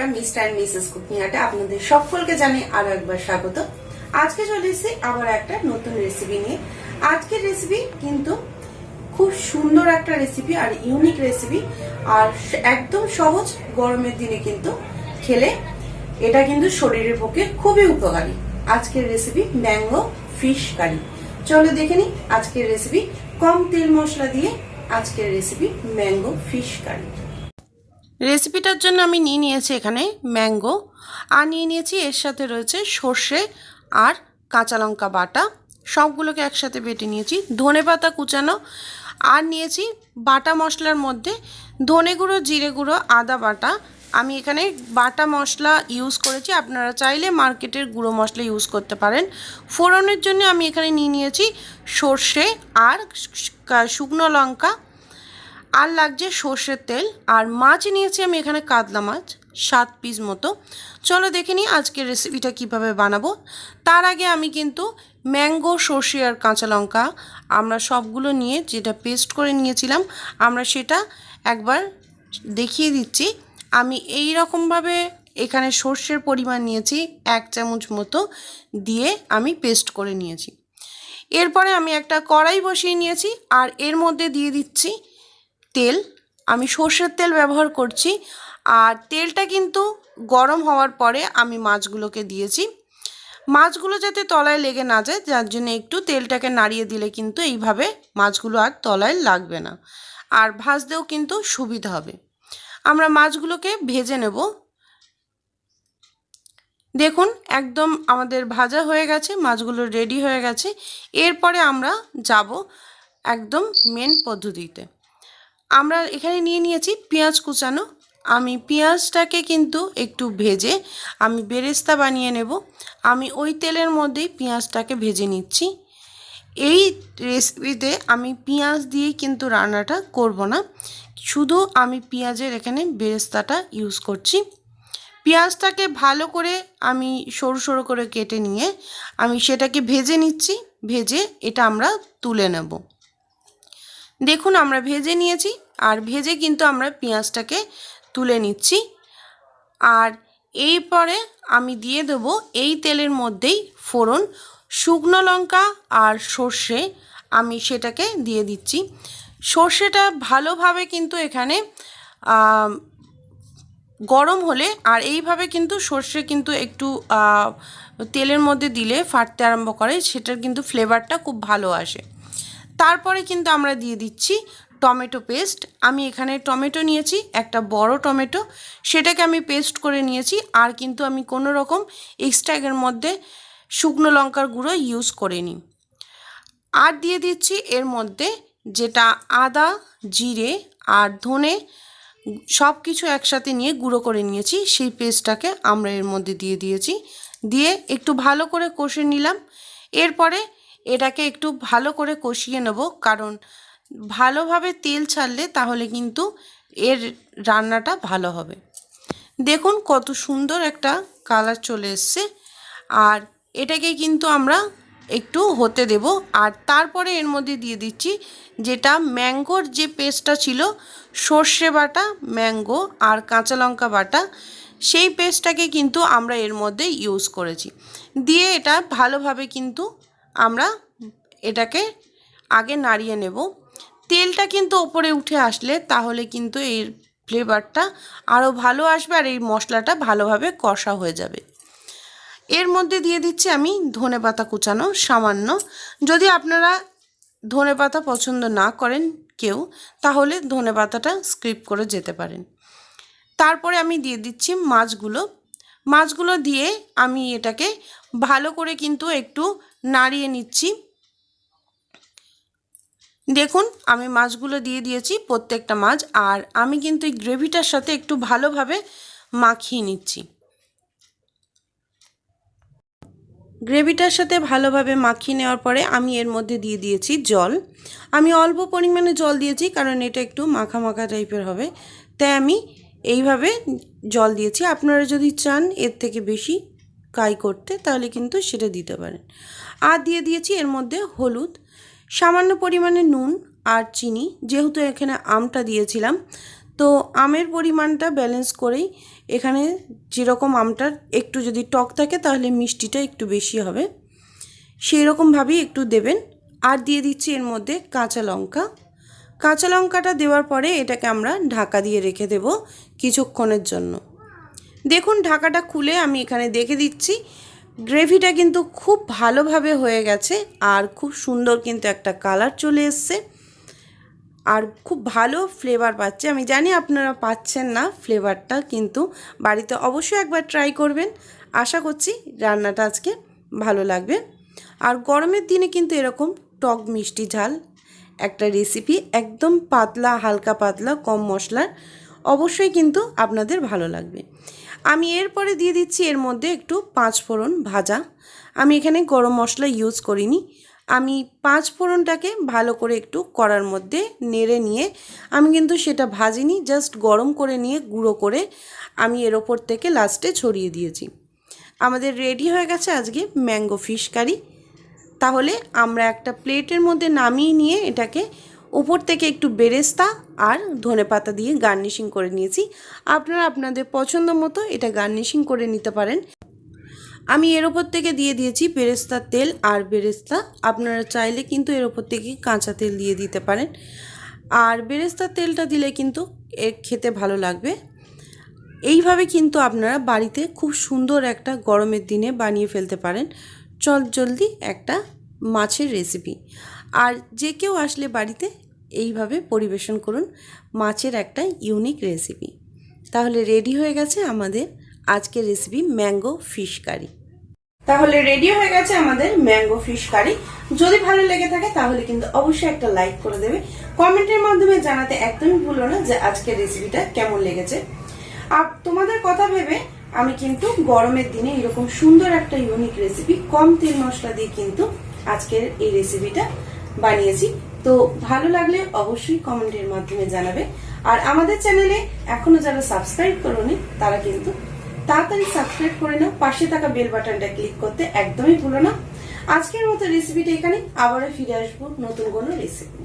বন্ধুরা, mister and Mrs cooking আর্টে আপনাদের সকলকে জানাই আরো একবার স্বাগত। আজকে চলে এসেছি আবার একটা নতুন রেসিপি নিয়ে। আজকের রেসিপি কিন্তু খুব সুন্দর একটা রেসিপি আর ইউনিক রেসিপি, আর একদম সহজ। গরমের দিনে কিন্তু খেলে এটা কিন্তু শরীরের পক্ষে খুবই উপকারী। আজকের রেসিপি ম্যাঙ্গো ফিশ কারি। চলো দেখে নিই আজকের রেসিপি। কম তেল মশলা দিয়ে আজকের রেসিপি ম্যাঙ্গো ফিশ কারি। রেসিপিটার জন্য আমি নিয়েছি এখানে ম্যাঙ্গো, আর নিয়েছি এর সাথে রয়েছে সর্ষে আর কাঁচা লঙ্কা বাটা, সবগুলোকে একসাথে বেটে নিয়েছি। ধনেপাতা কুচানো, আর নিয়েছি বাটা মশলার মধ্যে ধনে গুঁড়ো, জিরে গুঁড়ো, আদা বাটা। আমি এখানে বাটা মশলা ইউজ করেছি, আপনারা চাইলে মার্কেটের গুঁড়ো মশলা ইউজ করতে পারেন। ফোড়নের জন্য আমি এখানে নিয়েছি সর্ষে আর শুকনো লঙ্কা, আর লাগছে সর্ষের তেল। আর মাছ নিয়েছি আমি এখানে কাতলা মাছ 7 পিস মতো। চলো দেখে নিই আজকের রেসিপিটা কিভাবে বানাবো। তার আগে আমি কিন্তু ম্যাঙ্গো, সর্ষে আর কাঁচা লঙ্কা আমরা সবগুলো নিয়ে যেটা পেস্ট করে নিয়েছিলাম, আমরা সেটা একবার দেখিয়ে দিচ্ছি। আমি এই রকমভাবে এখানে সর্ষের পরিমাণ নিয়েছি 1 চামচ মতো, দিয়ে আমি পেস্ট করে নিয়েছি। এরপরে আমি একটা কড়াই বসিয়ে নিয়েছি, আর এর মধ্যে দিয়ে দিচ্ছি তেল। আমি সর্ষের তেল ব্যবহার করছি, আর তেলটা কিন্তু গরম হওয়ার পরে আমি মাছগুলোকে দিয়েছি। মাছগুলো যাতে তলায় লেগে না যায়, যার জন্য একটু তেলটাকে নাড়িয়ে দিলে কিন্তু এইভাবে মাছগুলো আর তলায় লাগবে না, আর ভাজতেও কিন্তু সুবিধা হবে। আমরা মাছগুলোকে ভেজে নেব। দেখুন একদম আমাদের ভাজা হয়ে গেছে, মাছগুলো রেডি হয়ে গেছে। এরপরে আমরা যাব একদম মেন পদ্ধতিতে। আমরা এখানে নিয়েছি পেঁয়াজ কুচানো। আমি পেঁয়াজটাকে কিন্তু একটু ভেজে আমি বেরেস্তা বানিয়ে নেব। আমি ওই তেলের মধ্যেই পেঁয়াজটাকে ভেজে নিচ্ছি। এই রেসিপিতে আমি পেঁয়াজ দিয়েই কিন্তু রান্নাটা করব না, শুধু আমি পেঁয়াজের এখানে বেরেস্তাটা ইউজ করছি। পেঁয়াজটাকে ভালো করে আমি সরু সরু করে কেটে নিয়ে আমি সেটাকে ভেজে নিচ্ছি। ভেজে এটা আমরা তুলে নেব। দেখুন আমরা ভেজে নিয়েছি, আর ভেজে কিন্তু আমরা পেঁয়াজটাকে তুলে নিচ্ছি। আর এরপরে আমি দিয়ে দেব এই তেলের মধ্যেই ফোড়ন, শুকনো লঙ্কা আর সর্ষে, আমি সেটাকে দিয়ে দিচ্ছি। সর্ষেটা ভালোভাবে কিন্তু এখানে গরম হলে, আর এইভাবে কিন্তু সর্ষে কিন্তু একটু তেলের মধ্যে দিলে ফাটতে আরম্ভ করে, সেটার কিন্তু ফ্লেভারটা খুব ভালো আসে। তারপরে কিন্তু আমরা দিয়ে দিচ্ছি টমেটো পেস্ট। আমি এখানে টমেটো নিয়েছি, একটা বড় টমেটো, সেটাকে আমি পেস্ট করে নিয়েছি। আর কিন্তু আমি কোনো রকম এক্সট্রা এর মধ্যে শুকনো লঙ্কার গুঁড়ো ইউজ করিনি। আর দিয়ে দিচ্ছি এর মধ্যে যেটা আদা, জিরে আর ধনে সব কিছু একসাথে নিয়ে গুঁড়ো করে নিয়েছি, সেই পেস্টটাকে আমরা এর মধ্যে দিয়ে দিয়েছি। দিয়ে একটু ভালো করে কষে নিলাম। এরপরে এটাকে একটু ভালো করে কষিয়ে নেব, কারণ ভালোভাবে তেল ছাড়লে তাহলে কিন্তু এর রান্নাটা ভালো হবে। দেখুন কত সুন্দর একটা কালার চলে এসছে। আর এটাকে কিন্তু আমরা একটু হতে দেব। আর তারপরে এর মধ্যে দিয়ে দিচ্ছি যেটা ম্যাঙ্গোর যে পেস্টটা ছিল, সর্ষে বাটা, ম্যাঙ্গো আর কাঁচা লঙ্কা বাটা, সেই পেস্টটাকে কিন্তু আমরা এর মধ্যে ইউজ করেছি। দিয়ে এটা ভালোভাবে কিন্তু আমরা এটাকে আগে নাড়িয়ে নেব। তেলটা কিন্তু ওপরে উঠে আসলে তাহলে কিন্তু এর ফ্লেভারটা আরও ভালো আসবে, আর এই মশলাটা ভালোভাবে কষা হয়ে যাবে। এর মধ্যে দিয়ে দিচ্ছি আমি ধনেপাতা কুচানো সামান্য। যদি আপনারা ধনেপাতা পছন্দ না করেন কেউ, তাহলে ধনেপাতাটা স্কিপ করে যেতে পারেন। তারপরে আমি দিয়ে দিচ্ছি মাছগুলো দিয়ে আমি এটাকে ভালো করে কিন্তু একটু নাড়িয়ে নিচ্ছি। দেখুন আমি মাছগুলো দিয়ে দিয়েছি, প্রত্যেকটা মাছ। আর আমি কিন্তু এই গ্রেভিটার সাথে একটু ভালোভাবে মাখিয়ে নিচ্ছি। গ্রেভিটার সাথে ভালোভাবে মাখিয়ে নেওয়ার পরে আমি এর মধ্যে দিয়ে দিয়েছি জল। আমি অল্প পরিমাণে জল দিয়েছি, কারণ এটা একটু মাখা মাখা টাইপের হবে, তাই আমি এইভাবে জল দিয়েছি। আপনারা যদি চান এর থেকে বেশি কাই করতে, তাহলে কিন্তু সেটা দিতে পারেন। আর দিয়ে দিয়েছি এর মধ্যে হলুদ, সামান্য পরিমাণে নুন আর চিনি। যেহেতু এখানে আমটা দিয়েছিলাম, তো আমের পরিমাণটা ব্যালেন্স করেই এখানে যেরকম আমটার একটু যদি টক থাকে তাহলে মিষ্টিটা একটু বেশি হবে, সেই রকমভাবেই একটু দেবেন। আর দিয়ে দিচ্ছি এর মধ্যে কাঁচা লঙ্কা। কাঁচা লঙ্কাটা দেওয়ার পরে এটাকে আমরা ঢাকা দিয়ে রেখে দেব কিছুক্ষণের জন্য। দেখুন ঢাকাটা খুলে আমি এখানে দেখে দিচ্ছি গ্রেভিটা কিন্তু খুব ভালোভাবে হয়ে গেছে আর খুব সুন্দর কিন্তু একটা কালার চলে এসছে আর খুব ভালো ফ্লেভার পাচ্ছে। আমি জানি আপনারা পাচ্ছেন না ফ্লেভারটা, কিন্তু বাড়িতে অবশ্যই একবার ট্রাই করবেন। আশা করছি রান্নাটা আজকে ভালো লাগবে। আর গরমের দিনে কিন্তু এরকম টক মিষ্টি ঝাল একটা রেসিপি, একদম পাতলা, হালকা পাতলা, কম মশলার, অবশ্যই কিন্তু আপনাদের ভালো লাগবে। আমি এরপরে দিয়ে দিচ্ছি এর মধ্যে একটু 5 ফোড়ন ভাজা। আমি এখানে গরম মশলা ইউজ করিনি। আমি 5 ফোড়নটাকে ভালো করে একটু কড়ার মধ্যে নেড়ে নিয়ে, আমি কিন্তু সেটা ভাজিনি, জাস্ট গরম করে নিয়ে গুঁড়ো করে আমি এর ওপর থেকে লাস্টে ছড়িয়ে দিয়েছি। আমাদের রেডি হয়ে গেছে আজকে ম্যাঙ্গো ফিশ কারি। তাহলে আমরা একটা প্লেটের মধ্যে নামিয়ে নিয়ে এটাকে উপর থেকে একটু বেরেস্তা আর ধনেপাতা দিয়ে গার্নিশিং করে নিয়েছি। আপনারা আপনাদের পছন্দ মতো এটা গার্নিশিং করে নিতে পারেন। আমি এর ওপর থেকে দিয়ে দিয়েছি বেরেস্তার তেল আর বেরেস্তা। আপনারা চাইলে কিন্তু এর ওপর থেকে কাঁচা তেল দিয়ে দিতে পারেন, আর বেরেস্তার তেলটা দিলে কিন্তু খেতে ভালো লাগবে। এইভাবে কিন্তু আপনারা বাড়িতে খুব সুন্দর একটা গরমের দিনে বানিয়ে ফেলতে পারেন জলদি একটা মাছের রেসিপি। আর যে কেউ আসলে বাড়িতে এইভাবে পরিবেশন করুন মাছের একটা ইউনিক রেসিপি। তাহলে রেডি হয়ে গেছে আমাদের আজকের রেসিপি ম্যাঙ্গো ফিশ কারি। তাহলে রেডি হয়ে গেছে আমাদের ম্যাঙ্গো ফিশ কারি। যদি ভালো লেগে থাকে তাহলে কিন্তু অবশ্যই একটা লাইক করে দেবে। কমেন্টের মাধ্যমে জানাতে একদমই ভুলো না যে আজকের রেসিপিটা কেমন লেগেছে। আর তোমাদের কথা ভেবে আমি কিন্তু গরমের দিনে এরকম সুন্দর একটা ইউনিক রেসিপি কম তেল মশলা দিয়ে কিন্তু আজকের এই রেসিপিটা বানিয়েছি। তো ভালো লাগলে অবশ্যই কমেন্টের মাধ্যমে জানাবে। আর আমাদের চ্যানেলে এখনো যারা সাবস্ক্রাইব করোনি তারা কিন্তু তাড়াতাড়ি সাবস্ক্রাইব করে নাও, পাশে থাকা বেল বাটনটা ক্লিক করতে একদমই ভুলো না। আজকের মতো রেসিপিটা এখানে, আবারও ফিরে আসবো নতুন কোনো রেসিপি।